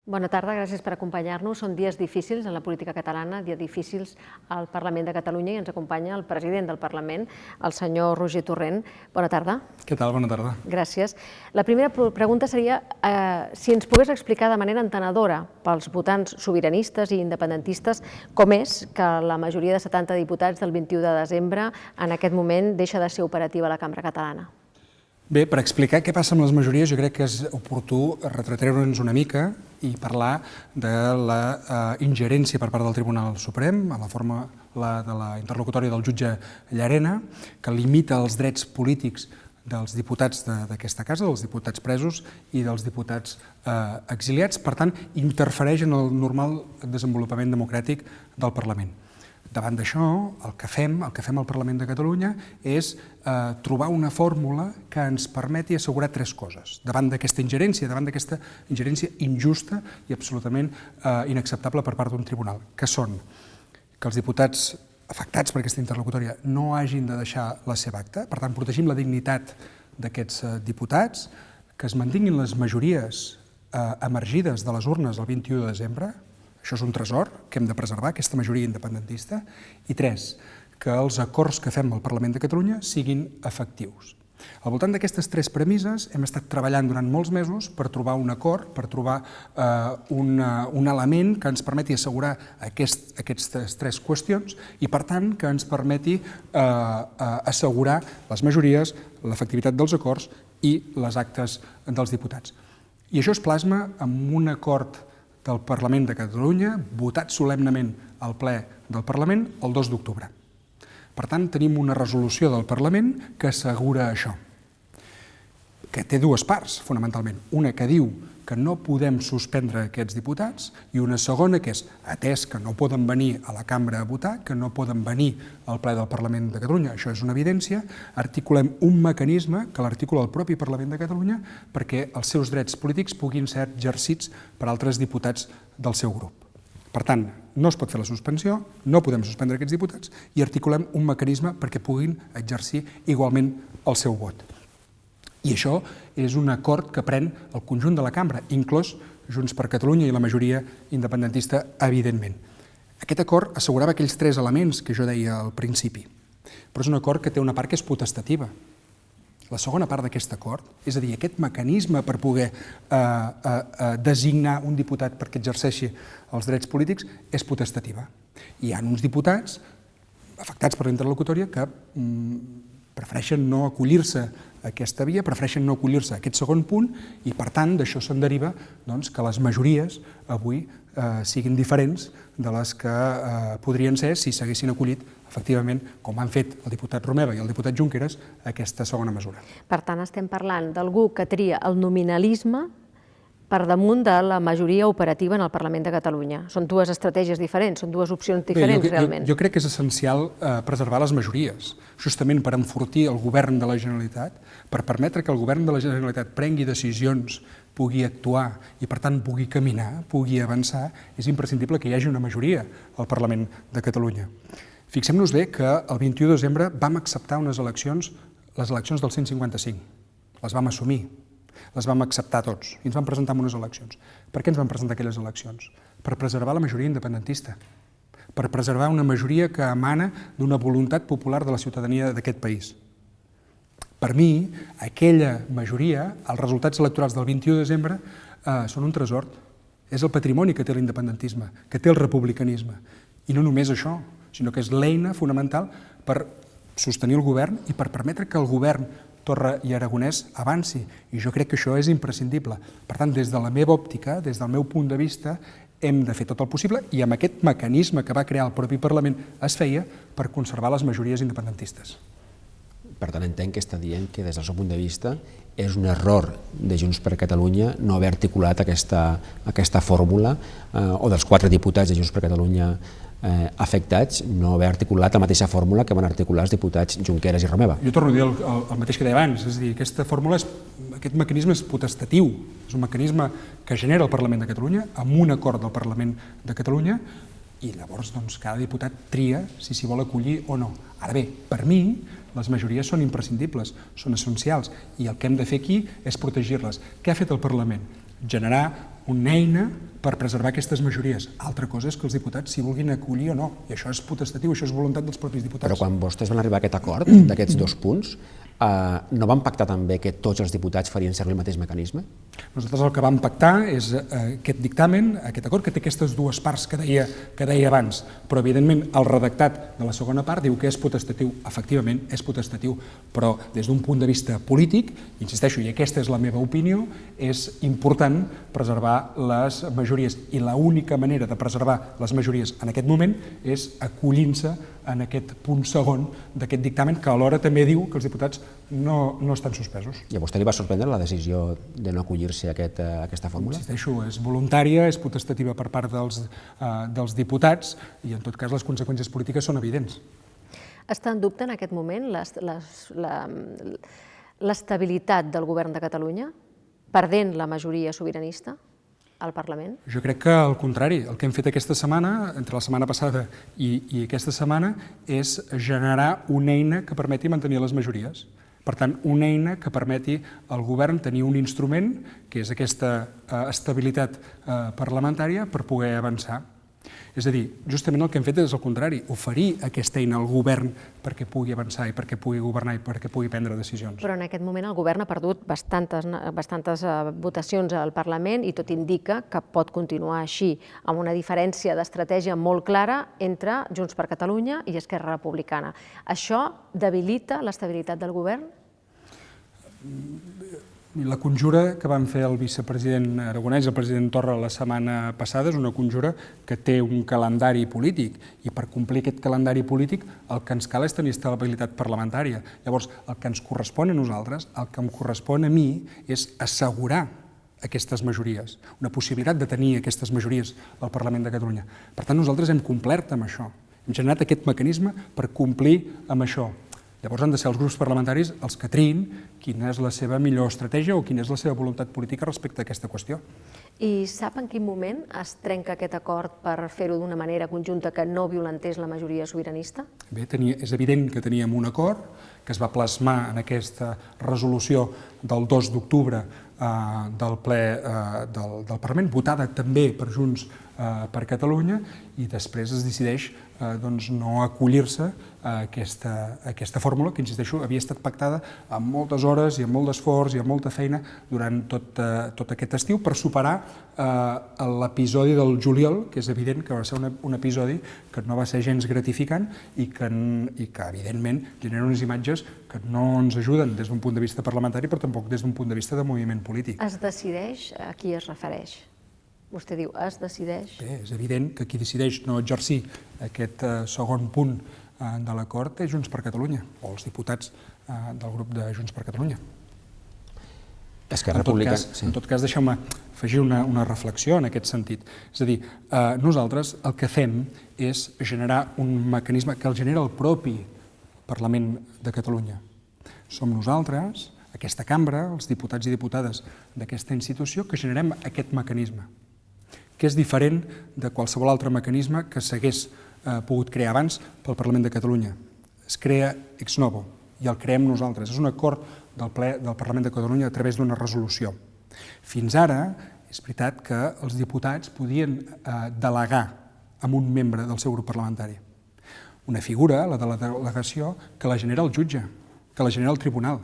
Bona tarda, gràcies per acompanyar-nos. Són dies difícils en la política catalana, dies difícils al Parlament de Catalunya i ens acompanya el president del Parlament, el senyor Roger Torrent. Bona tarda. Què tal? Bona tarda. Gràcies. La primera pregunta seria si ens pogués explicar de manera entenedora pels votants sobiranistes i independentistes com és que la majoria de 70 diputats del 21 de desembre en aquest moment deixa de ser operativa a la Cambra Catalana. Bé, per explicar què passa amb les majories, jo crec que és oportú retrotreure'ns una mica i parlar de la ingerència per part del Tribunal Suprem, a la forma de la interlocutòria del jutge Llarena, que limita els drets polítics dels diputats d'aquesta casa, dels diputats presos i dels diputats exiliats. Per tant, interfereix en el normal desenvolupament democràtic del Parlament. Davant d'això, el que fem al Parlament de Catalunya és trobar una fórmula que ens permeti assegurar tres coses. Davant d'aquesta ingerència injusta i absolutament inacceptable per part d'un tribunal, que són que els diputats afectats per aquesta interlocutòria no hagin de deixar la seva acta, per tant, protegim la dignitat d'aquests diputats, que es mantinguin les majories emergides de les urnes el 21 de desembre, això és un tresor que hem de preservar, aquesta majoria independentista. I tres, que els acords que fem al Parlament de Catalunya siguin efectius. Al voltant d'aquestes tres premisses hem estat treballant durant molts mesos per trobar un acord, per trobar un element que ens permeti assegurar aquestes tres qüestions i, per tant, que ens permeti assegurar les majories, l'efectivitat dels acords i les actes dels diputats. I això es plasma amb un acord del Parlament de Catalunya, votat solemnement al ple del Parlament el 2 d'octubre. Per tant, tenim una resolució del Parlament que assegura això, que té dues parts, fonamentalment. Una que diu que no podem suspendre aquests diputats i una segona que és, atès que no poden venir a la cambra a votar, que no poden venir al ple del Parlament de Catalunya, això és una evidència, articulem un mecanisme que l'articula el propi Parlament de Catalunya perquè els seus drets polítics puguin ser exercits per altres diputats del seu grup. Per tant, no es pot fer la suspensió, no podem suspendre aquests diputats i articulem un mecanisme perquè puguin exercir igualment el seu vot. I això és un acord que pren el conjunt de la cambra, inclòs Junts per Catalunya i la majoria independentista, evidentment. Aquest acord assegurava aquells tres elements que jo deia al principi, però és un acord que té una part que és potestativa. La segona part d'aquest acord, és a dir, aquest mecanisme per poder designar un diputat perquè exerceixi els drets polítics, és potestativa. Hi ha uns diputats afectats per la interlocutòria que prefereixen no acollir-se a aquesta via, prefereixen no acollir-se a aquest segon punt i, per tant, d'això se'n deriva que les majories avui siguin diferents de les que podrien ser si s'haguessin acollit, efectivament, com han fet el diputat Romeva i el diputat Junqueras, aquesta segona mesura. Per tant, estem parlant d'algú que tria el nominalisme per damunt de la majoria operativa en el Parlament de Catalunya. Són dues estratègies diferents, són dues opcions diferents, realment. Jo crec que és essencial preservar les majories, justament per enfortir el govern de la Generalitat, per permetre que el govern de la Generalitat prengui decisions, pugui actuar i, per tant, pugui caminar, pugui avançar, és imprescindible que hi hagi una majoria al Parlament de Catalunya. Fixem-nos bé que el 21 de desembre vam acceptar les eleccions del 155. Les vam assumir. Les vam acceptar tots i ens vam presentar en unes eleccions. Per què ens vam presentar aquelles eleccions? Per preservar la majoria independentista, per preservar una majoria que emana d'una voluntat popular de la ciutadania d'aquest país. Per mi, aquella majoria, els resultats electorals del 21 de desembre, són un tresor. És el patrimoni que té l'independentisme, que té el republicanisme. I no només això, sinó que és l'eina fonamental per sostenir el govern i per permetre que el govern Torra i Aragonès avanci, i jo crec que això és imprescindible. Per tant, des de la meva òptica, des del meu punt de vista, hem de fer tot el possible i amb aquest mecanisme que va crear el propi Parlament es feia per conservar les majories independentistes. Per tant, entenc que està dient que des del seu punt de vista és un error de Junts per Catalunya no haver articulat aquesta fórmula o dels 4 diputats de Junts per Catalunya afectats no haver articulat la mateixa fórmula que van articular els diputats Junqueras i Romeva. Jo torno a dir el mateix que deia abans, és a dir, aquesta fórmula, aquest mecanisme és potestatiu, és un mecanisme que genera el Parlament de Catalunya amb un acord del Parlament de Catalunya i llavors cada diputat tria si s'hi vol acollir o no. Ara bé, per mi, les majories són imprescindibles, són essencials i el que hem de fer aquí és protegir-les. Què ha fet el Parlament? Generar una eina per preservar aquestes majories. Altra cosa és que els diputats s'hi vulguin acollir o no, i això és potestatiu, això és voluntat dels propis diputats. Però quan vostès van arribar a aquest acord d'aquests 2 punts, no van pactar també que tots els diputats farien servir el mateix mecanisme? Nosaltres el que vam pactar és aquest dictamen, aquest acord, que té aquestes 2 parts que deia abans, però evidentment el redactat de la segona part diu que és potestatiu. Efectivament, és potestatiu, però des d'un punt de vista polític, insisteixo, i aquesta és la meva opinió, és important preservar les majories, i l'única manera de preservar les majories en aquest moment és acollint-se en aquest punt segon d'aquest dictamen, que alhora també diu que els diputats no estan suspesos. I a vostè li va sorprendre la decisió de no acollir-se a aquesta fórmula? Insisteixo, és voluntària, és potestativa per part dels diputats, i en tot cas les conseqüències polítiques són evidents. Està en dubte en aquest moment l'estabilitat del govern de Catalunya, perdent la majoria sobiranista al Parlament? Jo crec que al contrari, el que hem fet aquesta setmana, entre la setmana passada i aquesta setmana, és generar una eina que permeti mantenir les majories. Per tant, una eina que permeti al govern tenir un instrument, que és aquesta estabilitat parlamentària, per poder avançar. És a dir, justament el que hem fet és el contrari, oferir aquesta eina al govern perquè pugui avançar i perquè pugui governar i perquè pugui prendre decisions. Però en aquest moment el govern ha perdut bastantes votacions al Parlament i tot indica que pot continuar així, amb una diferència d'estratègia molt clara entre Junts per Catalunya i Esquerra Republicana. Això debilita l'estabilitat del govern? La conjura que van fer el vicepresident Aragonès i el president Torra la setmana passada és una conjura que té un calendari polític, i per complir aquest calendari polític el que ens cal és tenir estabilitat parlamentària. Llavors, el que ens correspon a nosaltres, el que em correspon a mi, és assegurar aquestes majories, una possibilitat de tenir aquestes majories al Parlament de Catalunya. Per tant, nosaltres hem complert amb això, hem generat aquest mecanisme per complir amb això. Llavors han de ser els grups parlamentaris els que triïn quina és la seva millor estratègia o quina és la seva voluntat política respecte a aquesta qüestió. I sap en quin moment es trenca aquest acord per fer-ho d'una manera conjunta que no violentés la majoria sobiranista? Bé, és evident que teníem un acord que es va plasmar en aquesta resolució del 2 d'octubre del ple del Parlament, votada també per Junts per Catalunya, i després es decideix no acollir-se a aquesta fórmula que, insisteixo, havia estat pactada amb moltes hores i amb molt d'esforç i amb molta feina durant tot aquest estiu per superar l'episodi del juliol, que és evident que va ser un episodi que no va ser gens gratificant i que evidentment genera unes imatges que no ens ajuden des d'un punt de vista parlamentari, però tampoc des d'un punt de vista de moviment polític. Es decideix a qui es refereix? Vostè diu, es decideix? Bé, és evident que qui decideix no exercir aquest segon punt de l'acord és Junts per Catalunya, o els diputats del grup de Junts per Catalunya. En tot cas, deixeu-me afegir una reflexió en aquest sentit. És a dir, nosaltres el que fem és generar un mecanisme que el genera el propi Parlament de Catalunya. Som nosaltres, aquesta cambra, els diputats i diputades d'aquesta institució, que generem aquest mecanisme, que és diferent de qualsevol altre mecanisme que s'hagués pogut crear abans pel Parlament de Catalunya. Es crea ex novo i el creem nosaltres. És un acord del ple del Parlament de Catalunya a través d'una resolució. Fins ara, és veritat que els diputats podien delegar amb un membre del seu grup parlamentari. Una figura, la de la delegació, que la genera el jutge, que la genera el tribunal.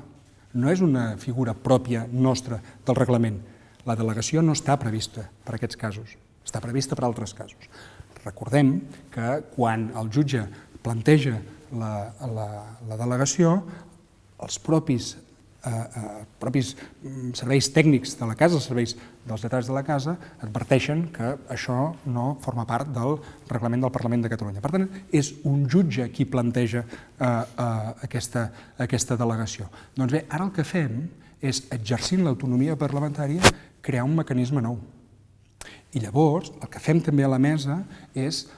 No és una figura pròpia nostra del reglament. La delegació no està prevista per aquests casos, està prevista per altres casos. Recordem que quan el jutge planteja la delegació, els propis serveis tècnics de la casa, els serveis dels lletrats de la casa, adverteixen que això no forma part del reglament del Parlament de Catalunya. Per tant, és un jutge qui planteja aquesta delegació. Doncs bé, ara el que fem és, exercint l'autonomia parlamentària, crear un mecanisme nou. I llavors, el que fem també a la mesa és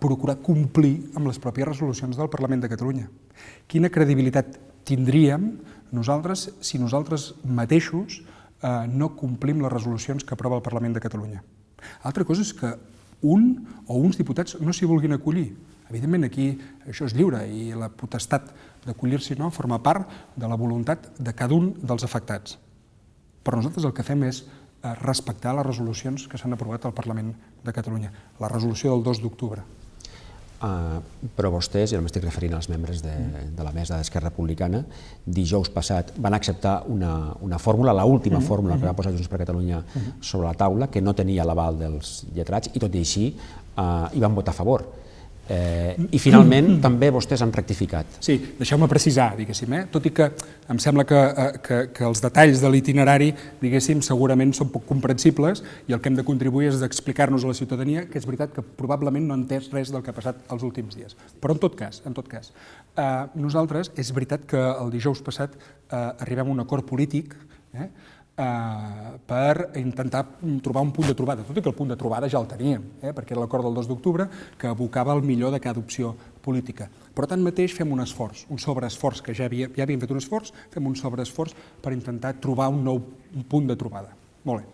procurar complir amb les pròpies resolucions del Parlament de Catalunya. Quina credibilitat tindríem nosaltres si nosaltres mateixos no complim les resolucions que aprova el Parlament de Catalunya? Altra cosa és que un o uns diputats no s'hi vulguin acollir. Evidentment, aquí això és lliure i la potestat d'acollir-s'hi no forma part de la voluntat de cada un dels afectats. Però nosaltres el que fem és respectar les resolucions que s'han aprovat al Parlament de Catalunya. La resolució del 2 d'octubre. Però vostès, i ara m'estic referint als membres de la mesa d'Esquerra Republicana, dijous passat van acceptar una fórmula, l'última fórmula que va posar Junts per Catalunya sobre la taula, que no tenia l'aval dels lletrats, i tot i així hi van votar a favor. I finalment també vostès han rectificat. Sí, deixeu-me precisar, diguéssim, tot i que em sembla que els detalls de l'itinerari, diguéssim, segurament són poc comprensibles i el que hem de contribuir és d'explicar-nos a la ciutadania que és veritat que probablement no ha entès res del que ha passat els últims dies. Però en tot cas, nosaltres, és veritat que el dijous passat arribem a un acord polític per intentar trobar un punt de trobada, tot i que el punt de trobada ja el teníem, perquè era l'acord del 2 d'octubre que abocava el millor de cada opció política. Però tanmateix fem un esforç, un sobreesforç, que ja havíem fet un esforç, fem un sobreesforç per intentar trobar un nou punt de trobada. Molt bé.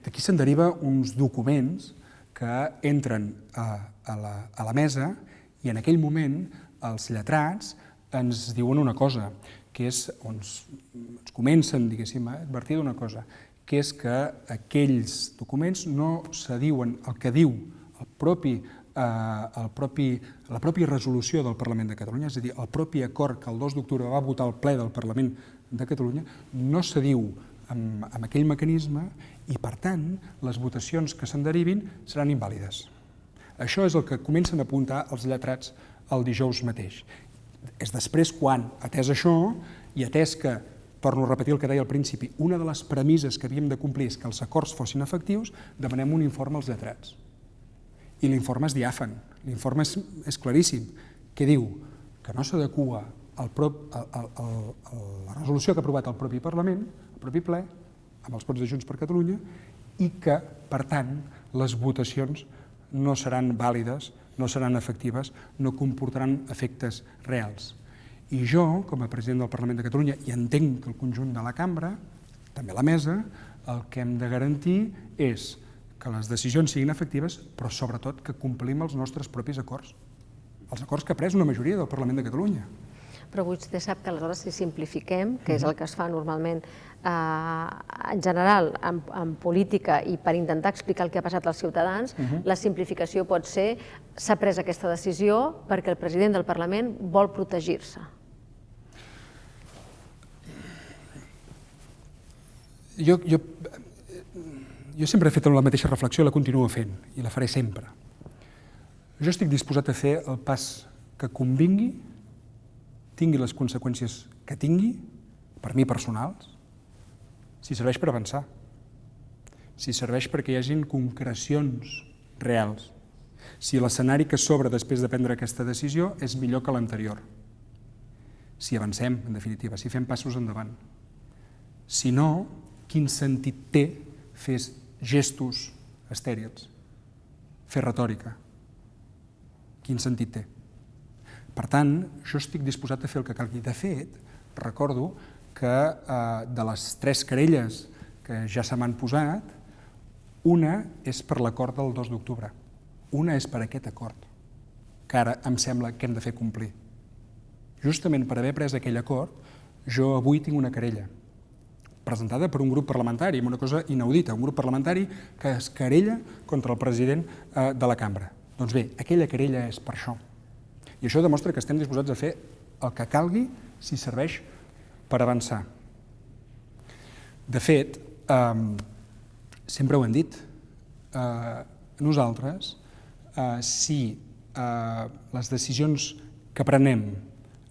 D'aquí se'n deriva uns documents que entren a la mesa i en aquell moment els lletrats ens diuen una cosa, que és, ens comencen, diguéssim, a advertir d'una cosa, que és que aquells documents no s'adiuen al que diu la pròpia resolució del Parlament de Catalunya, és a dir, el propi acord que el 2 d'octubre va votar el ple del Parlament de Catalunya, no s'adiu amb aquell mecanisme i, per tant, les votacions que se'n derivin seran invàlides. Això és el que comencen a apuntar els lletrats el dijous mateix. És després quan, atès això, i atès que, torno a repetir el que deia al principi, una de les premisses que havíem de complir és que els acords fossin efectius, demanem un informe als lletrats. I l'informe és diàfan, l'informe és claríssim, que diu que no s'adequa a la resolució que ha aprovat el propi Parlament, el propi ple, amb els vots de Junts per Catalunya, i que, per tant, les votacions no seran vàlides, no seran efectives, no comportaran efectes reals. I jo, com a president del Parlament de Catalunya, i entenc que el conjunt de la cambra, també la mesa, el que hem de garantir és que les decisions siguin efectives, però sobretot que complim els nostres propis acords, els acords que ha pres una majoria del Parlament de Catalunya. Però vostè sap que aleshores si simplifiquem, que és el que es fa normalment en general en política i per intentar explicar el que ha passat als ciutadans, la simplificació pot ser s'ha pres aquesta decisió perquè el president del Parlament vol protegir-se. Jo sempre he fet la mateixa reflexió i la continuo fent, i la faré sempre. Jo estic disposat a fer el pas que convingui, tingui les conseqüències que tingui, per mi personals, si serveix per avançar, si serveix perquè hi hagin concrecions reals, si l'escenari que s'obre després de prendre aquesta decisió és millor que l'anterior, si avancem, en definitiva, si fem passos endavant. Si no, quin sentit té fer gestos estèrils, fer retòrica? Quin sentit té? Per tant, jo estic disposat a fer el que calgui. De fet, recordo que de les 3 querelles que ja se m'han posat, una és per l'acord del 2 d'octubre, una és per aquest acord, que ara em sembla que hem de fer complir. Justament per haver pres aquell acord, jo avui tinc una querella, presentada per un grup parlamentari, amb una cosa inaudita, un grup parlamentari que es querella contra el president de la cambra. Doncs bé, aquella querella és per això. I això demostra que estem disposats a fer el que calgui si serveix per avançar. De fet, sempre ho hem dit, nosaltres, si les decisions que prenem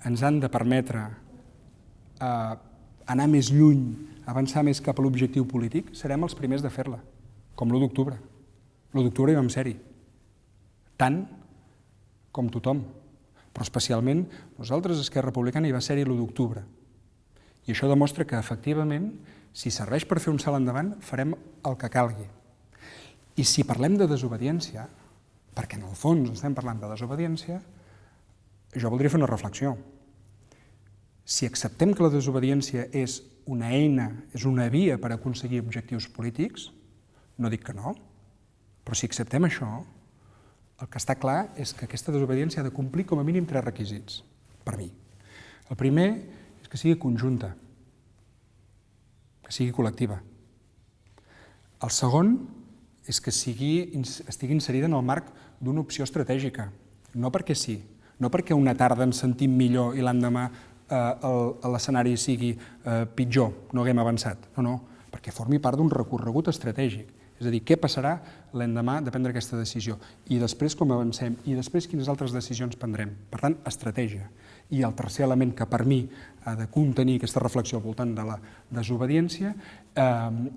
ens han de permetre anar més lluny, avançar més cap a l'objectiu polític, serem els primers de fer-la, com l'1 d'octubre. L'1 d'octubre hi vam ser-hi, tant com tothom, però especialment nosaltres, Esquerra Republicana, hi va ser-hi l'1 d'octubre. I això demostra que, efectivament, si serveix per fer un salt endavant, farem el que calgui. I si parlem de desobediència, perquè en el fons estem parlant de desobediència, jo voldria fer una reflexió. Si acceptem que la desobediència és una eina, és una via per aconseguir objectius polítics, no dic que no, però si acceptem això, el que està clar és que aquesta desobediència ha de complir com a mínim 3 requisits, per mi. El primer és que sigui conjunta, que sigui col·lectiva. El segon és que estigui inserida en el marc d'una opció estratègica, no perquè sí, no perquè una tarda ens sentim millor i l'endemà l'escenari sigui pitjor, no haguem avançat, no, perquè formi part d'un recorregut estratègic. És a dir, què passarà l'endemà de prendre aquesta decisió i després com avancem i després quines altres decisions prendrem. Per tant, estratègia. I el tercer element que per mi ha de contenir aquesta reflexió al voltant de la desobediència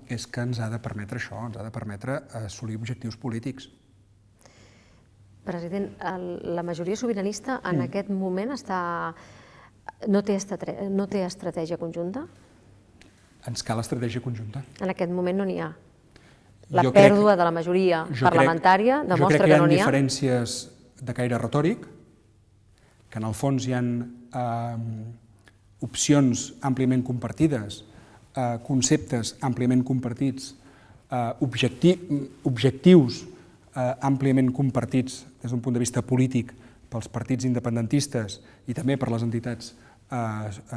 és que ens ha de permetre això, ens ha de permetre assolir objectius polítics. President, la majoria sobiranista en aquest moment no té estratègia conjunta? Ens cal estratègia conjunta. En aquest moment no n'hi ha. La pèrdua de la majoria parlamentària demostra que no n'hi ha. Jo crec que hi ha diferències de caire retòric, que en el fons hi ha opcions àmpliament compartides, conceptes àmpliament compartits, objectius àmpliament compartits des d'un punt de vista polític pels partits independentistes i també per les entitats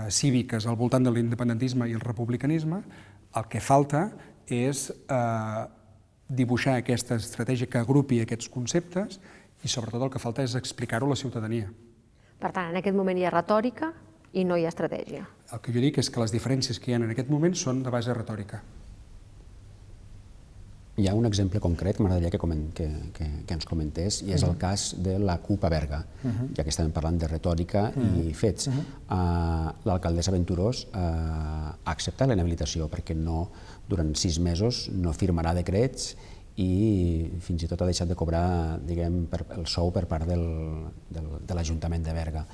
cíviques al voltant de l'independentisme i el republicanisme. El que falta és dibuixar aquesta estratègia que agrupi aquests conceptes i sobretot el que falta és explicar-ho a la ciutadania. Per tant, en aquest moment hi ha retòrica i no hi ha estratègia. El que jo dic és que les diferències que hi ha en aquest moment són de base retòrica. Hi ha un exemple concret que m'agradaria que ens comentés i és el cas de la CUP a Berga, ja que estem parlant de retòrica i fets. L'alcaldessa Venturós ha acceptat la inhabilitació perquè durant 6 mesos no firmarà decrets i fins i tot ha deixat de cobrar el sou per part de l'Ajuntament de Berga.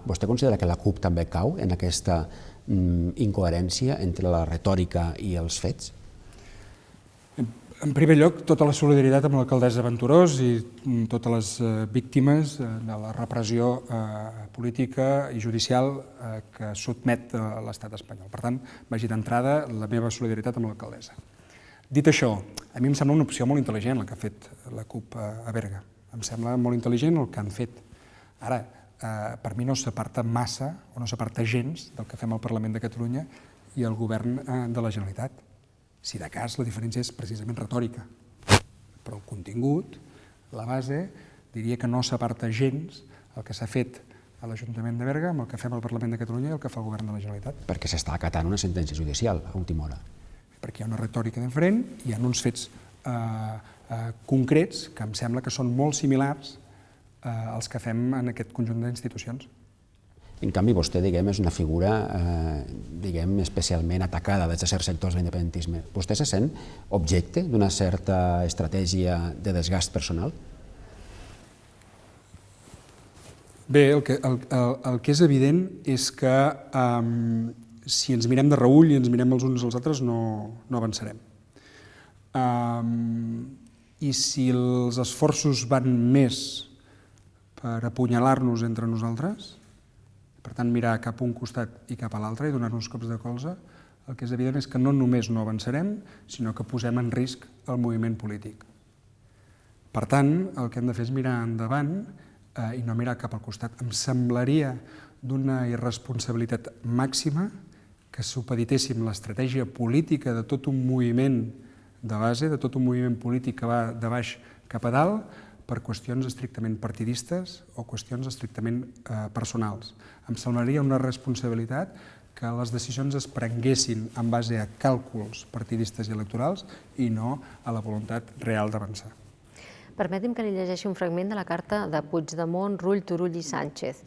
Vostè considera que la CUP també cau en aquesta incoherència entre la retòrica i els fets? En primer lloc, tota la solidaritat amb l'alcaldessa Venturós i totes les víctimes de la repressió política i judicial que sotmet l'estat espanyol. Per tant, vagi d'entrada la meva solidaritat amb l'alcaldessa. Dit això, a mi em sembla una opció molt intel·ligent la que ha fet la CUP a Berga. Em sembla molt intel·ligent el que han fet. Ara, per mi no s'aparta massa o no s'aparta gens del que fem al Parlament de Catalunya i el govern de la Generalitat. Si de cas la diferència és precisament retòrica, però el contingut, la base, diria que no s'aparta gens el que s'ha fet a l'Ajuntament de Berga amb el que fem al Parlament de Catalunya i el que fa el govern de la Generalitat. Perquè s'està acatant una sentència judicial a última hora. Perquè hi ha una retòrica diferent, hi ha uns fets concrets que em sembla que són molt similars als que fem en aquest conjunt d'institucions. En canvi, vostè, és una figura, especialment atacada des de certs sectors de l'independentisme. Vostè se sent objecte d'una certa estratègia de desgast personal? Bé, el que és evident és que si ens mirem de reüll i ens mirem els uns als altres no avançarem. I si els esforços van més per apunyalar-nos entre nosaltres, per tant, mirar cap a un costat i cap a l'altre i donar-nos cops de colze, el que és evident és que no només no avançarem, sinó que posem en risc el moviment polític. Per tant, el que hem de fer és mirar endavant i no mirar cap al costat. Em semblaria d'una irresponsabilitat màxima que supeditéssim l'estratègia política de tot un moviment de base, de tot un moviment polític que va de baix cap a dalt, per qüestions estrictament partidistes o qüestions estrictament personals. Em semblaria una responsabilitat que les decisions es prenguessin en base a càlculs partidistes i electorals i no a la voluntat real d'avançar. Permeti'm que li llegeixi un fragment de la carta de Puigdemont, Rull, Turull i Sánchez.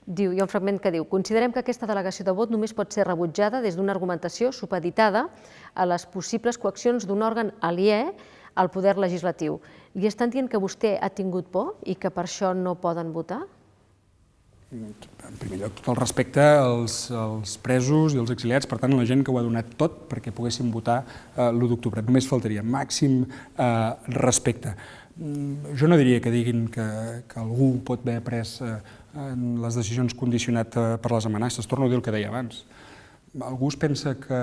Hi ha un fragment que diu: considerem que aquesta delegació de vot només pot ser rebutjada des d'una argumentació supeditada a les possibles coaccions d'un òrgan aliè al poder legislatiu. Li estan dient que vostè ha tingut por i que per això no poden votar? En primer lloc, tot el respecte als presos i als exiliats, per tant, a la gent que ho ha donat tot perquè poguéssim votar l'1 d'octubre. Només faltaria, màxim respecte. Jo no diria que diguin que algú pot haver pres les decisions condicionat per les amenaces. Torno a dir el que deia abans. Algú es pensa que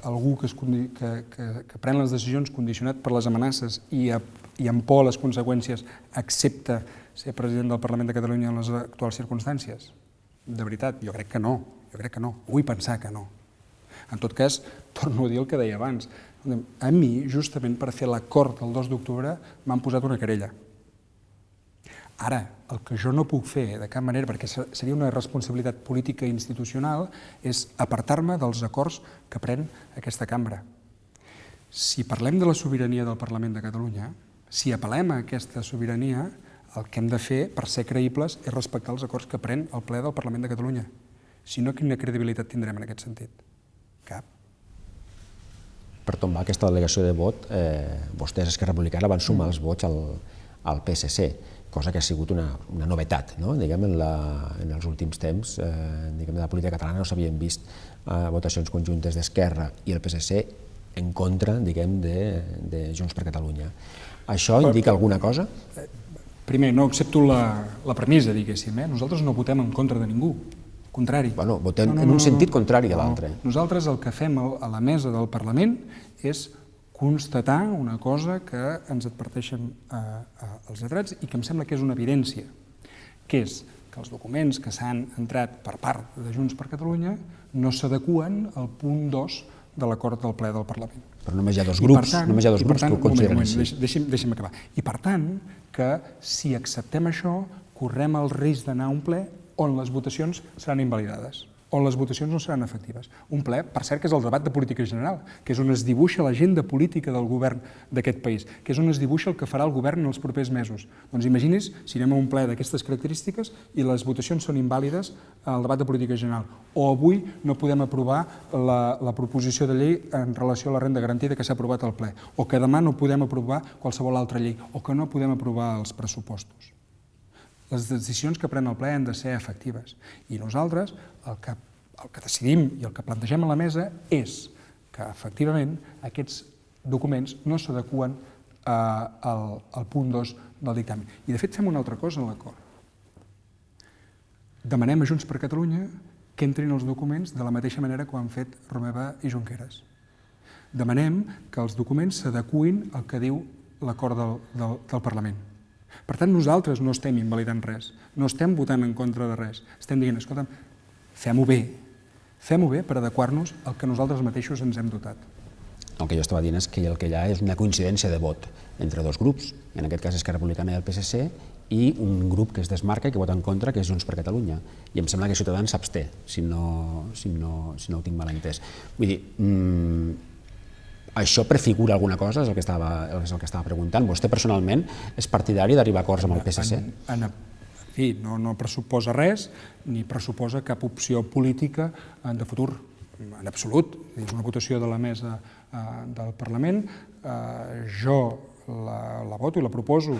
algú que pren les decisions condicionat per les amenaces i amb por a les conseqüències accepta ser president del Parlament de Catalunya en les actuals circumstàncies? De veritat, jo crec que no. Vull pensar que no. En tot cas, torno a dir el que deia abans. A mi, justament per fer l'acord del 2 d'octubre, m'han posat una querella. Ara, el que jo no puc fer de cap manera, perquè seria una responsabilitat política i institucional, és apartar-me dels acords que pren aquesta cambra. Si parlem de la sobirania del Parlament de Catalunya, si apel·lem a aquesta sobirania, el que hem de fer, per ser creïbles, és respectar els acords que pren el ple del Parlament de Catalunya. Si no, quina credibilitat tindrem en aquest sentit? Cap. Per tombar aquesta delegació de vot, vostès, Esquerra Republicana, van sumar els vots al PSC, cosa que ha sigut una novetat, diguem, en els últims temps. De la política catalana no s'havien vist votacions conjuntes d'Esquerra i el PSC en contra, diguem, de Junts per Catalunya. Això indica alguna cosa? Primer, no accepto la premissa, diguéssim. Nosaltres no votem en contra de ningú. Contrari. Bueno, votem en un sentit contrari a l'altre. Nosaltres el que fem a la mesa del Parlament és constatar una cosa que ens adverteixen els lletrats i que em sembla que és una evidència, que és que els documents que s'han entrat per part de Junts per Catalunya no s'adeqüen al punt 2 de l'acord del ple del Parlament. Però només hi ha dos grups que ho consideren així. Deixi'm acabar. I per tant, que si acceptem això, correm el risc d'anar a un ple on les votacions seran invalidades, on les votacions no seran efectives. Un ple, per cert, que és el debat de política general, que és on es dibuixa l'agenda política del govern d'aquest país, que és on es dibuixa el que farà el govern en els propers mesos. Doncs imagini's si anem a un ple d'aquestes característiques i les votacions són invàlides al debat de política general. O avui no podem aprovar la proposició de llei en relació a la renda garantida que s'ha aprovat al ple, o que demà no podem aprovar qualsevol altra llei, o que no podem aprovar els pressupostos. Les decisions que pren el ple han de ser efectives. I nosaltres el que decidim i el que plantegem a la mesa és que, efectivament, aquests documents no s'adeqüen al punt 2 del dictamen. I, de fet, fem una altra cosa en l'acord. Demanem a Junts per Catalunya que entrin els documents de la mateixa manera que ho han fet Romeva i Junqueras. Demanem que els documents s'adeqüin al que diu l'acord del Parlament. Per tant, nosaltres no estem invalidant res, no estem votant en contra de res. Estem dient, escolta'm, fem-ho bé per adequar-nos al que nosaltres mateixos ens hem dotat. El que jo estava dient és que el que hi ha és una coincidència de vot entre dos grups, en aquest cas Esquerra Republicana i el PSC, i un grup que es desmarca i que vota en contra, que és Junts per Catalunya. I em sembla que Ciutadans s'absté, si no ho tinc mal entès. Vull dir, això prefigura alguna cosa, és el que estava preguntant. Vostè personalment és partidari d'arribar a acords amb el PSC? En fi, no pressuposa res, ni pressuposa cap opció política de futur, en absolut. És una votació de la mesa del Parlament. Jo la voto i la proposo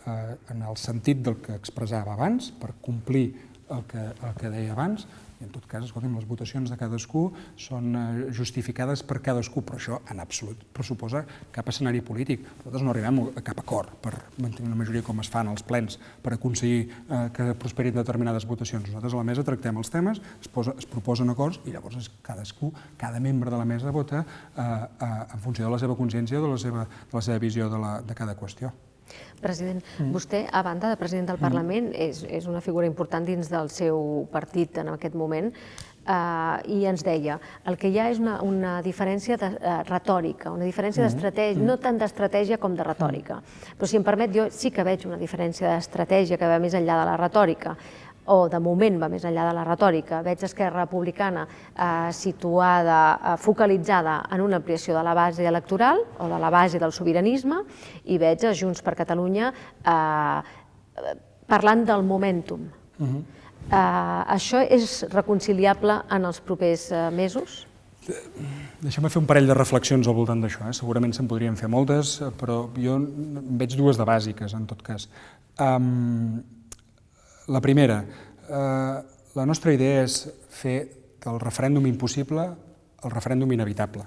en el sentit del que expressava abans, per complir el que deia abans. I en tot cas, escolta'm, les votacions de cadascú són justificades per cadascú, però això en absolut pressuposa cap escenari polític. Nosaltres no arribem a cap acord per mantenir una majoria com es fa en els plens per aconseguir que prosperin determinades votacions. Nosaltres a la mesa tractem els temes, es proposen acords i llavors cadascú, cada membre de la mesa vota en funció de la seva consciència o de la seva visió de cada qüestió. President, vostè, a banda de president del Parlament, és una figura important dins del seu partit en aquest moment, i ens deia, el que hi ha és una diferència de retòrica, una diferència d'estratègia, no tant d'estratègia com de retòrica. Però si em permet, jo sí que veig una diferència d'estratègia que va més enllà de la retòrica, o de moment va més enllà de la retòrica. Veig Esquerra Republicana situada, focalitzada en una ampliació de la base electoral o de la base del sobiranisme, i veig a Junts per Catalunya parlant del momentum. Això és reconciliable en els propers mesos? Deixeu-me fer un parell de reflexions al voltant d'això. Segurament se'n podrien fer moltes, però jo en veig dues de bàsiques, en tot cas. La primera, la nostra idea és fer del referèndum impossible el referèndum inevitable.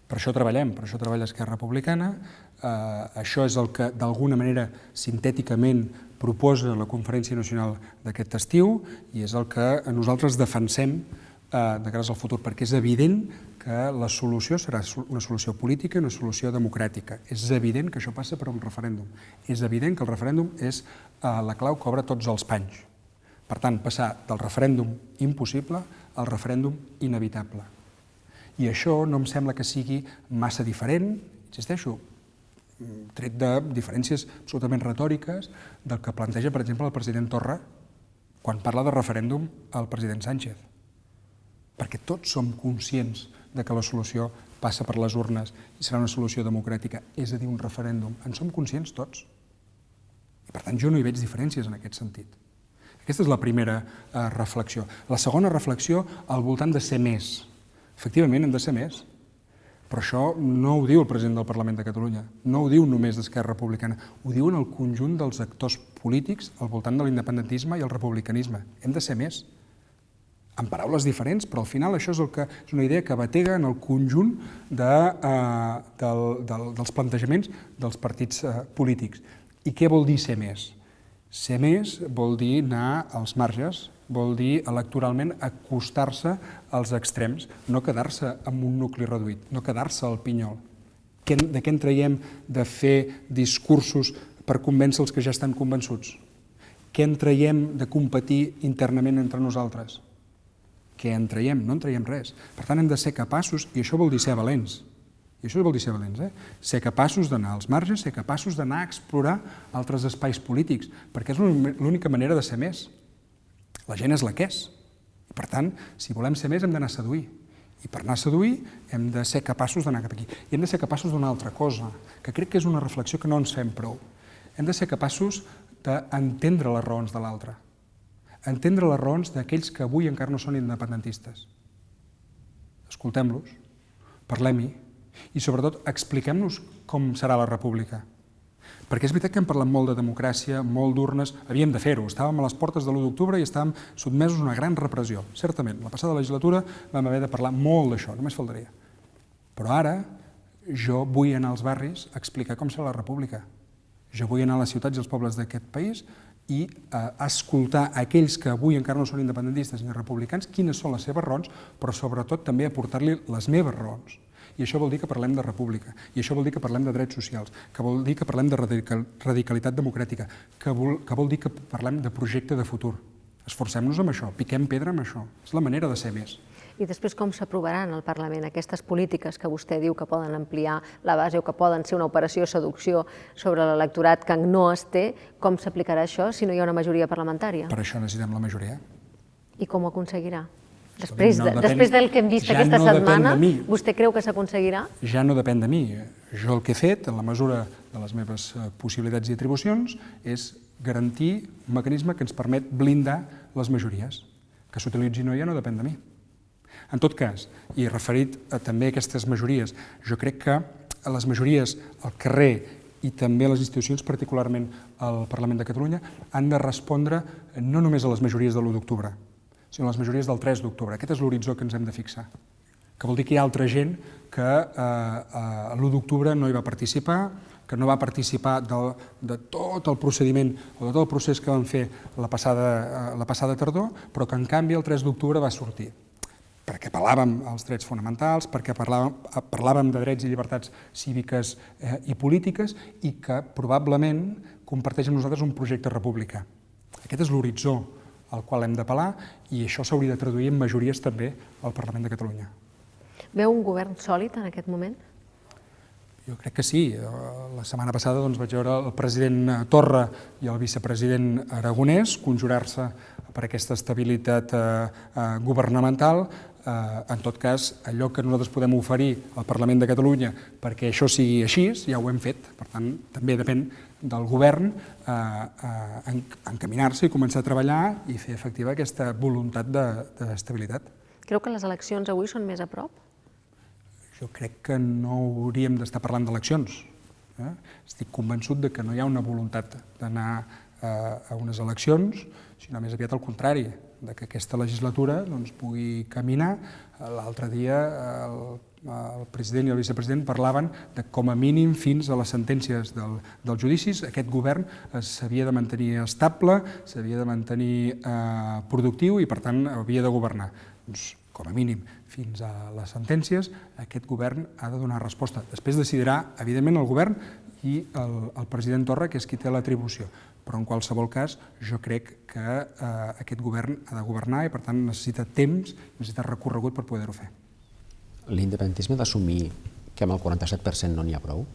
Per això treballem, per això treballa Esquerra Republicana. Això és el que, d'alguna manera, sintèticament proposa la Conferència Nacional d'aquest estiu i és el que nosaltres defensem de cara al futur, perquè és evident que la solució serà una solució política i una solució democràtica. És evident que això passa per un referèndum. És evident que el referèndum és la clau que obre tots els panys. Per tant, passar del referèndum impossible al referèndum inevitable. I això no em sembla que sigui massa diferent, insisteixo, tret de diferències absolutament retòriques del que planteja, per exemple, el president Torra quan parla de referèndum al president Sánchez. Perquè tots som conscients de que la solució passa per les urnes i serà una solució democràtica, és a dir, un referèndum. En som conscients tots. I per tant, jo no hi veig diferències en aquest sentit. Aquesta és la primera reflexió. La segona reflexió, al voltant de ser més. Efectivament, hem de ser més. Però això no ho diu el president del Parlament de Catalunya, no ho diu només d'Esquerra Republicana, ho diuen el conjunt dels actors polítics al voltant de l'independentisme i el republicanisme. Hem de ser més. En paraules diferents, però al final això és una idea que batega en el conjunt dels plantejaments dels partits polítics. I què vol dir ser més? Ser més vol dir anar als marges, vol dir electoralment acostar-se als extrems, no quedar-se amb un nucli reduït, no quedar-se al pinyol. De què en traiem de fer discursos per convèncer els que ja estan convençuts? Què en traiem de competir internament entre nosaltres? Què en traiem? No en traiem res. Per tant, hem de ser capaços, i això vol dir ser valents, ser capaços d'anar als marges, ser capaços d'anar a explorar altres espais polítics, perquè és l'única manera de ser més. La gent és la que és. I per tant, si volem ser més, hem d'anar a seduir. I per anar a seduir hem de ser capaços d'anar cap aquí. I hem de ser capaços d'una altra cosa, que crec que és una reflexió que no ens fem prou. Hem de ser capaços d'entendre les raons de l'altre. Entendre les raons d'aquells que avui encara no són independentistes. Escoltem-los, parlem-hi, i sobretot expliquem-nos com serà la república. Perquè és veritat que hem parlat molt de democràcia, molt d'urnes, havíem de fer-ho, estàvem a les portes de l'1 d'octubre i estàvem sotmesos a una gran repressió. Certament, la passada legislatura vam haver de parlar molt d'això, només faltaria. Però ara jo vull anar als barris a explicar com serà la república. Jo vull anar a les ciutats i als pobles d'aquest país i escoltar aquells que avui encara no són independentistes ni republicans quines són les seves raons, però sobretot també aportar-li les meves raons. I això vol dir que parlem de república, i això vol dir que parlem de drets socials, que vol dir que parlem de radicalitat democràtica, que vol dir que parlem de projecte de futur. Esforcem-nos amb això, piquem pedra amb això. És la manera de ser més. I després com s'aprovaran al Parlament aquestes polítiques que vostè diu que poden ampliar la base o que poden ser una operació de seducció sobre l'electorat que no es té? Com s'aplicarà això si no hi ha una majoria parlamentària? Per això necessitem la majoria. I com ho aconseguirà? Després del que hem vist aquesta setmana, vostè creu que s'aconseguirà? Ja no depèn de mi. Jo el que he fet, en la mesura de les meves possibilitats i atribucions, és garantir un mecanisme que ens permet blindar les majories. Que s'utilitzin o ja no depèn de mi. En tot cas, i referit també a aquestes majories, jo crec que les majories al carrer i també les institucions, particularment el Parlament de Catalunya, han de respondre no només a les majories de l'1 d'octubre, sinó a les majories del 3 d'octubre. Aquest és l'horitzó que ens hem de fixar. Que vol dir que hi ha altra gent que l'1 d'octubre no hi va participar, que no va participar de tot el procediment o de tot el procés que van fer la passada tardor, però que en canvi el 3 d'octubre va sortir. Perquè apel·làvem als drets fonamentals, perquè parlàvem de drets i llibertats cíviques i polítiques i que probablement comparteix amb nosaltres un projecte republicà. Aquest és l'horitzó al qual hem d'apel·lar i això s'hauria de traduir en majories també al Parlament de Catalunya. Veu un govern sòlid en aquest moment? Jo crec que sí. La setmana passada vaig veure el president Torra i el vicepresident Aragonès conjurar-se per aquesta estabilitat governamental. En tot cas, allò que nosaltres podem oferir al Parlament de Catalunya perquè això sigui així, ja ho hem fet. Per tant, també depèn del govern encaminar-se i començar a treballar i fer efectiva aquesta voluntat d'estabilitat. Creu que les eleccions avui són més a prop? Jo crec que no hauríem d'estar parlant d'eleccions. Estic convençut que no hi ha una voluntat d'anar a unes eleccions, sinó més aviat al contrari, que aquesta legislatura pugui caminar. L'altre dia el president i el vicepresident parlaven de com a mínim fins a les sentències dels judicis aquest govern s'havia de mantenir estable, s'havia de mantenir productiu i per tant havia de governar. Com a mínim fins a les sentències aquest govern ha de donar resposta. Després decidirà evidentment el govern i el president Torra, que és qui té l'atribució. Però en qualsevol cas jo crec que aquest govern ha de governar i per tant necessita temps, necessita recorregut per poder-ho fer. l'independentisme ha d'assumir que amb el 47% no n'hi ha prou?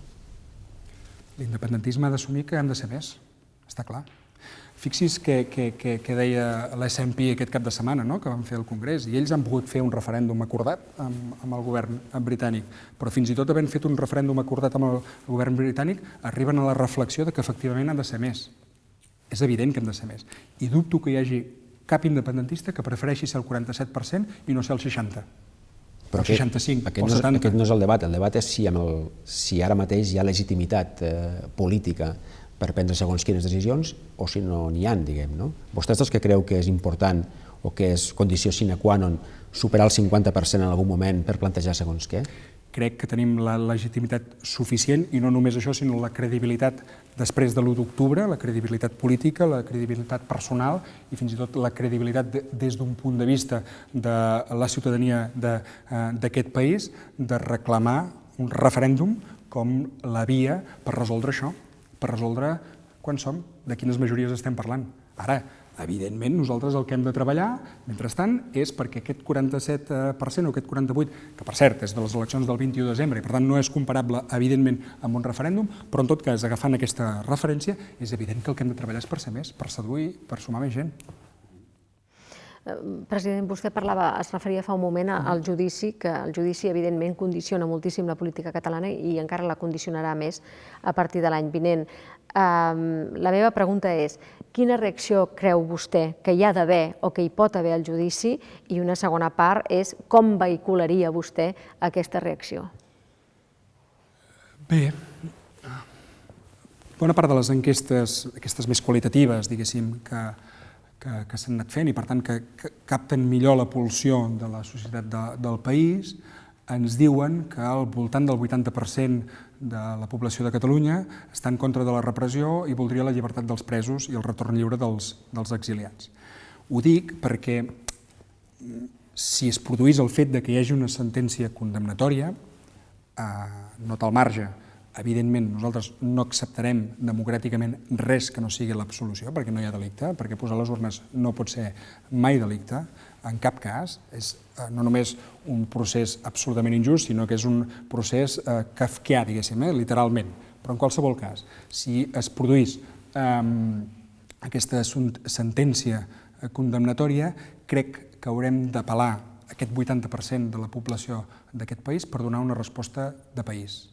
L'independentisme ha d'assumir que hem de ser més, està clar. Fixi's que deia l'SNP aquest cap de setmana, que van fer el Congrés, i ells han pogut fer un referèndum acordat amb el govern britànic, però fins i tot havent fet un referèndum acordat amb el govern britànic, arriben a la reflexió de que efectivament han de ser més. És evident que hem de ser més. I dubto que hi hagi cap independentista que prefereixi ser el 47% i no ser el 60%. Però el 65, aquest no és el debat. El debat és si ara mateix hi ha legitimitat política per prendre segons quines decisions o si no n'hi ha, diguem. Vostès els que creu que és important o que és condició sine qua non superar el 50% en algun moment per plantejar segons què? Crec que tenim la legitimitat suficient, i no només això, sinó la credibilitat després de l'1 d'octubre, la credibilitat política, la credibilitat personal i fins i tot la credibilitat des d'un punt de vista de la ciutadania d'aquest país, de reclamar un referèndum com la via per resoldre això, per resoldre quan som, de quines majories estem parlant. Ara, evidentment, nosaltres el que hem de treballar, mentrestant, és perquè aquest 47% o aquest 48%, que per cert és de les eleccions del 21 de desembre i per tant no és comparable, evidentment, amb un referèndum, però en tot cas, agafant aquesta referència, és evident que el que hem de treballar és per ser més, per seduir, per sumar més gent. President, vostè es referia fa un moment al judici, que el judici evidentment condiciona moltíssim la política catalana i encara la condicionarà més a partir de l'any vinent. La meva pregunta és, quina reacció creu vostè que hi ha d'haver o que hi pot haver al judici? I una segona part és, com vehicularia vostè aquesta reacció? Bé, bona part de les enquestes, aquestes més qualitatives, diguéssim, que s'han anat fent i, per tant, que capten millor la pulsió de la societat del país, ens diuen que al voltant del 80% de la població de Catalunya està en contra de la repressió i voldria la llibertat dels presos i el retorn lliure dels exiliats. Ho dic perquè si es produís el fet que hi hagi una sentència condemnatòria, nota al marge, evidentment nosaltres no acceptarem democràticament res que no sigui l'absolució, perquè no hi ha delicte, perquè posar les urnes no pot ser mai delicte, en cap cas. És no només un procés absolutament injust, sinó que és un procés kafkià, diguéssim, literalment. Però en qualsevol cas, si es produís aquesta sentència condemnatòria, crec que haurem d'apel·lar aquest 80% de la població d'aquest país per donar una resposta de país.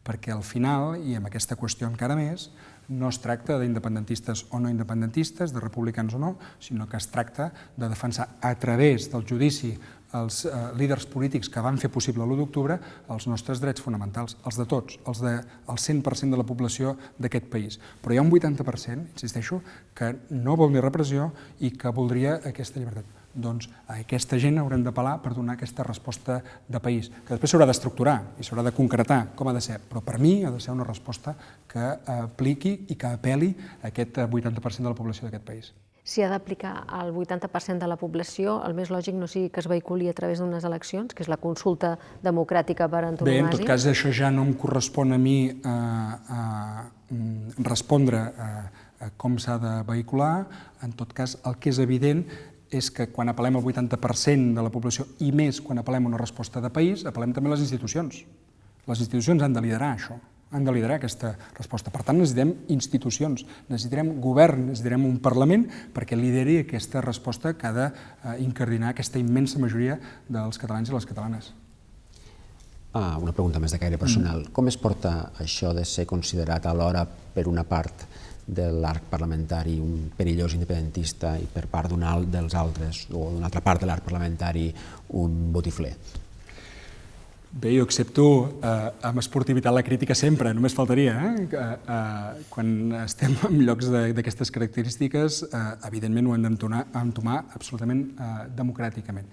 Perquè al final, i amb aquesta qüestió encara més, no es tracta d'independentistes o no independentistes, de republicans o no, sinó que es tracta de defensar a través del judici els líders polítics que van fer possible l'1 d'octubre els nostres drets fonamentals, els de tots, els del 100% de la població d'aquest país. Però hi ha un 80%, insisteixo, que no vol ni repressió i que voldria aquesta llibertat. Doncs a aquesta gent haurem d'apel·lar per donar aquesta resposta de país, que després s'haurà d'estructurar i s'haurà de concretar com ha de ser, però per mi ha de ser una resposta que apliqui i que apel·li a aquest 80% de la població d'aquest país. Si ha d'aplicar al 80% de la població, el més lògic no sigui que es vehiculi a través d'unes eleccions, que és la consulta democràtica per antonomàsia? Bé, en tot cas, això ja no em correspon a mi respondre a com s'ha de vehicular. En tot cas, el que és evident és que quan apel·lem al 80% de la població i més quan apel·lem a una resposta de país, apel·lem també a les institucions. Les institucions han de liderar això, han de liderar aquesta resposta. Per tant, necessitem institucions, necessitarem govern, necessitarem un Parlament perquè lideri aquesta resposta que ha d'incardinar aquesta immensa majoria dels catalans i les catalanes. Una pregunta més de caire personal. Com es porta això de ser considerat alhora per una part de l'arc parlamentari un perillós independentista i per part d'un dels altres o d'una altra part de l'arc parlamentari un botifler? Bé, jo accepto amb esportivitat la crítica sempre, només faltaria. Quan estem en llocs d'aquestes característiques, evidentment ho hem d'entomar absolutament democràticament.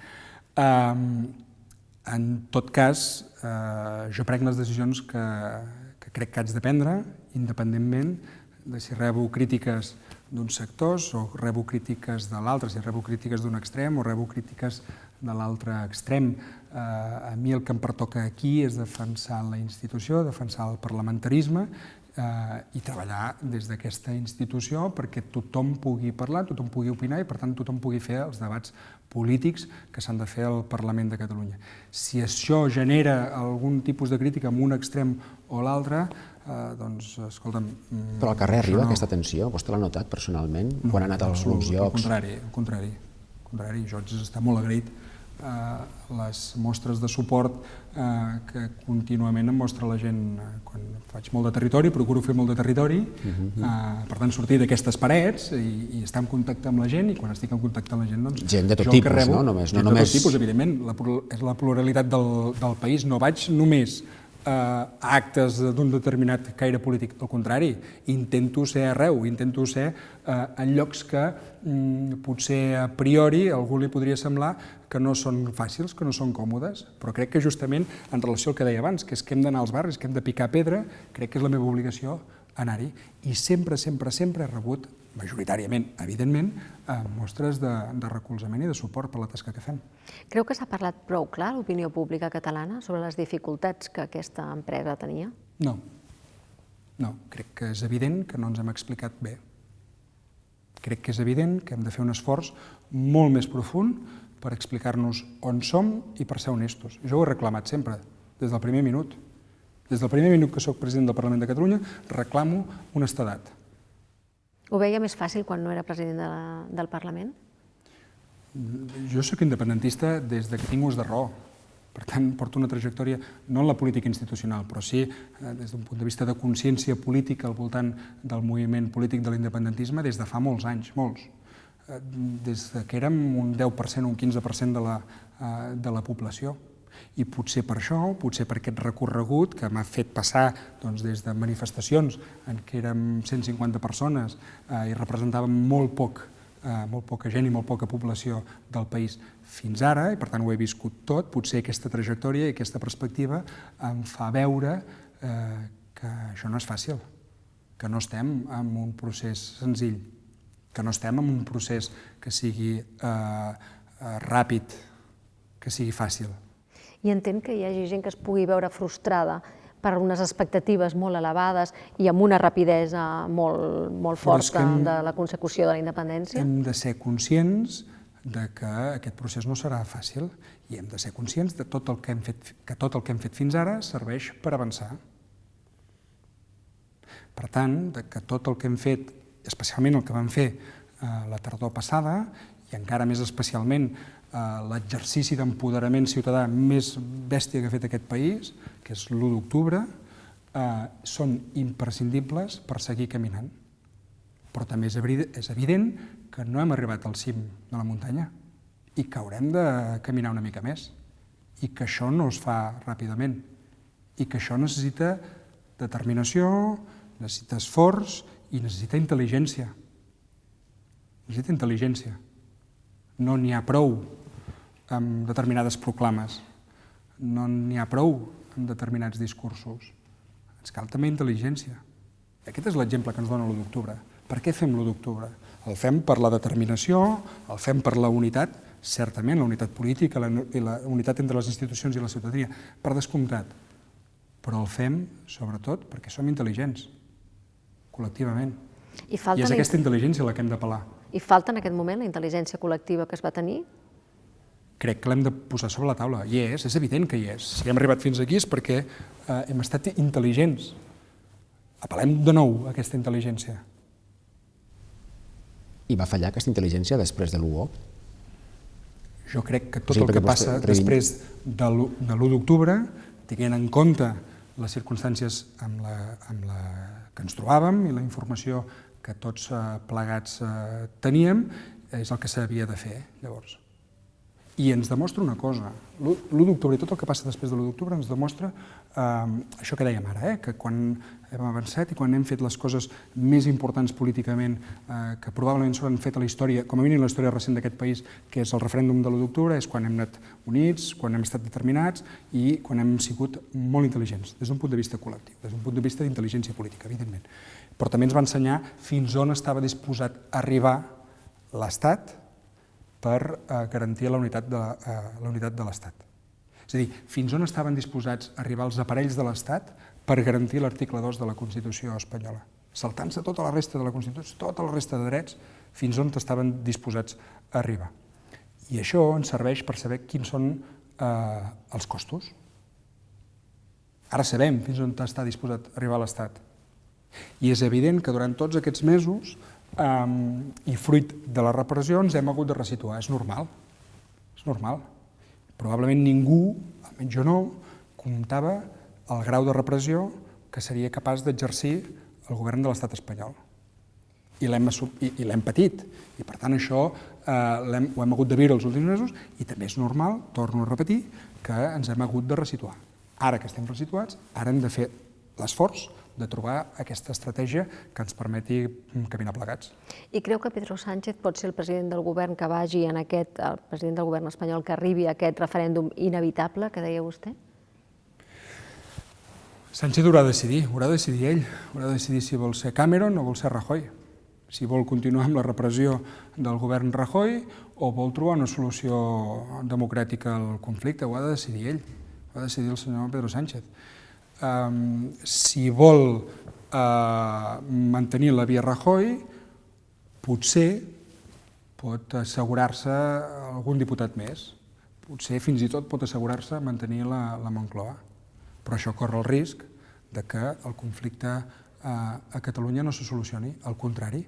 En tot cas, jo prenc les decisions que crec que haig de prendre, independentment de si rebo crítiques d'uns sectors o rebo crítiques de l'altre, si rebo crítiques d'un extrem o rebo crítiques de l'altre extrem. A mi el que em pertoca aquí és defensar la institució, defensar el parlamentarisme, i treballar des d'aquesta institució perquè tothom pugui parlar, tothom pugui opinar i per tant tothom pugui fer els debats polítics que s'han de fer al Parlament de Catalunya. Si això genera algun tipus de crítica en un extrem o l'altre, doncs, escolta'm... Però al carrer arriba aquesta tensió? Vostè l'ha notat personalment quan ha anat a alguns llocs? Al contrari. Jo haig d'estar molt agraït les mostres de suport que contínuament em mostra la gent quan faig molt de territori, procuro fer molt de territori, per tant sortir d'aquestes parets i estar en contacte amb la gent, i quan estic en contacte amb la gent, doncs... Gent de tot tipus, no? Gent de tot tipus, evidentment, és la pluralitat del país, no vaig només a actes d'un determinat caire polític, al contrari, intento ser arreu, intento ser en llocs que potser a priori a algú li podria semblar que no són fàcils, que no són còmodes, però crec que justament en relació al que deia abans, que és que hem d'anar als barris, que hem de picar pedra, crec que és la meva obligació anar-hi, i sempre he rebut, majoritàriament, evidentment, mostres de recolzament i de suport per la tasca que fem. Creu que s'ha parlat prou clar a l'opinió pública catalana sobre les dificultats que aquesta empresa tenia? No, crec que és evident que no ens hem explicat bé. Crec que és evident que hem de fer un esforç molt més profund per explicar-nos on som i per ser honestos. Jo ho he reclamat sempre, des del primer minut. Des del primer minut que soc president del Parlament de Catalunya, reclamo honestedat. Ho veia més fàcil quan no era president del Parlament? Jo soc independentista des que tinc ús de raó. Per tant, porto una trajectòria, no en la política institucional, però sí des d'un punt de vista de consciència política al voltant del moviment polític de l'independentisme des de fa molts anys, molts. Des que érem un 10% o un 15% de la població. I potser per això, potser per aquest recorregut que m'ha fet passar des de manifestacions en què érem 150 persones i representàvem molt poca gent i molt poca població del país fins ara, i per tant ho he viscut tot, potser aquesta trajectòria i aquesta perspectiva em fa veure que això no és fàcil, que no estem en un procés senzill, que no estem en un procés que sigui ràpid, que sigui fàcil. I entenc que hi hagi gent que es pugui veure frustrada per unes expectatives molt elevades i amb una rapidesa molt forta de la consecució de la independència? Hem de ser conscients que aquest procés no serà fàcil i hem de ser conscients que tot el que hem fet fins ara serveix per avançar. Per tant, que tot el que hem fet, especialment el que vam fer la tardor passada, i encara més especialment l'exercici d'empoderament ciutadà més bèstia que ha fet aquest país, que és l'1 d'octubre, són imprescindibles per seguir caminant. Però també és evident que no hem arribat al cim de la muntanya i que haurem de caminar una mica més i que això no es fa ràpidament i que això necessita determinació, necessita esforç i necessita intel·ligència. Necessita intel·ligència. No n'hi ha prou amb determinades proclames, no n'hi ha prou amb determinats discursos. Ens cal també intel·ligència. Aquest és l'exemple que ens dona l'1 d'octubre. Per què fem l'1 d'octubre? El fem per la determinació, el fem per la unitat, certament la unitat política i la unitat entre les institucions i la ciutadania, per descomptat. Però el fem, sobretot, perquè som intel·ligents, col·lectivament. I és aquesta intel·ligència la que hem d'apel·lar. I falta en aquest moment la intel·ligència col·lectiva que es va tenir? Crec que l'hem de posar sobre la taula. I és evident que hi és. Si hem arribat fins aquí és perquè hem estat intel·ligents. Apel·lem de nou a aquesta intel·ligència. I va fallar aquesta intel·ligència després de l'1? Jo crec que tot el que passa després de l'1 d'octubre, tenint en compte les circumstàncies amb què ens trobàvem i la informació que tots plegats teníem, és el que s'havia de fer, llavors. I ens demostra una cosa, l'1 d'octubre i tot el que passa després de l'1 d'octubre ens demostra això que dèiem ara, que quan hem avançat i quan hem fet les coses més importants políticament que probablement s'han fet a la història, com a mínim la història recent d'aquest país, que és el referèndum de l'1 d'octubre, és quan hem anat units, quan hem estat determinats i quan hem sigut molt intel·ligents, des d'un punt de vista col·lectiu, des d'un punt de vista d'intel·ligència política, evidentment. Però també ens va ensenyar fins on estava disposat a arribar l'Estat per garantir la unitat de l'Estat. És a dir, fins on estaven disposats a arribar els aparells de l'Estat per garantir l'article 2 de la Constitució espanyola, saltant-se tota la resta de la Constitució, tota la resta de drets, fins on estaven disposats a arribar. I això ens serveix per saber quins són els costos. Ara sabem fins on està disposat a arribar l'Estat. I és evident que durant tots aquests mesos i fruit de la repressió ens hem hagut de resituar. És normal. És normal. Probablement ningú, almenys jo no, comptava el grau de repressió que seria capaç d'exercir el govern de l'estat espanyol. I l'hem patit. I per tant això ho hem hagut de viure els últims mesos i també és normal, torno a repetir, que ens hem hagut de resituar. Ara que estem resituats, ara hem de fer l'esforç de trobar aquesta estratègia que ens permeti caminar plegats. I creu que Pedro Sánchez pot ser el president del govern que vagi el president del govern espanyol que arribi a aquest referèndum inevitable que deia vostè? Sánchez haurà de decidir ell, haurà de decidir si vol ser Cameron o vol ser Rajoy, si vol continuar amb la repressió del govern Rajoy o vol trobar una solució democràtica al conflicte, ho ha de decidir ell, ho ha de decidir el senyor Pedro Sánchez. Si vol mantenir la via Rajoy, potser pot assegurar-se algun diputat més, potser fins i tot pot assegurar-se mantenir la Moncloa, però això corre el risc de que el conflicte a Catalunya no se solucioni, al contrari.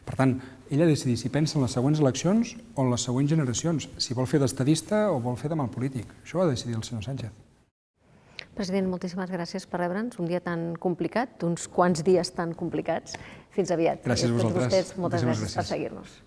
Per tant, ell ha de decidir si pensa en les següents eleccions o en les següents generacions, si vol fer d'estadista o vol fer de mal polític. Això ho ha de decidir el senyor Sánchez. President, moltíssimes gràcies per rebre'ns, un dia tan complicat, uns quants dies tan complicats. Fins aviat. Gràcies a vosaltres. Moltes gràcies per seguir-nos.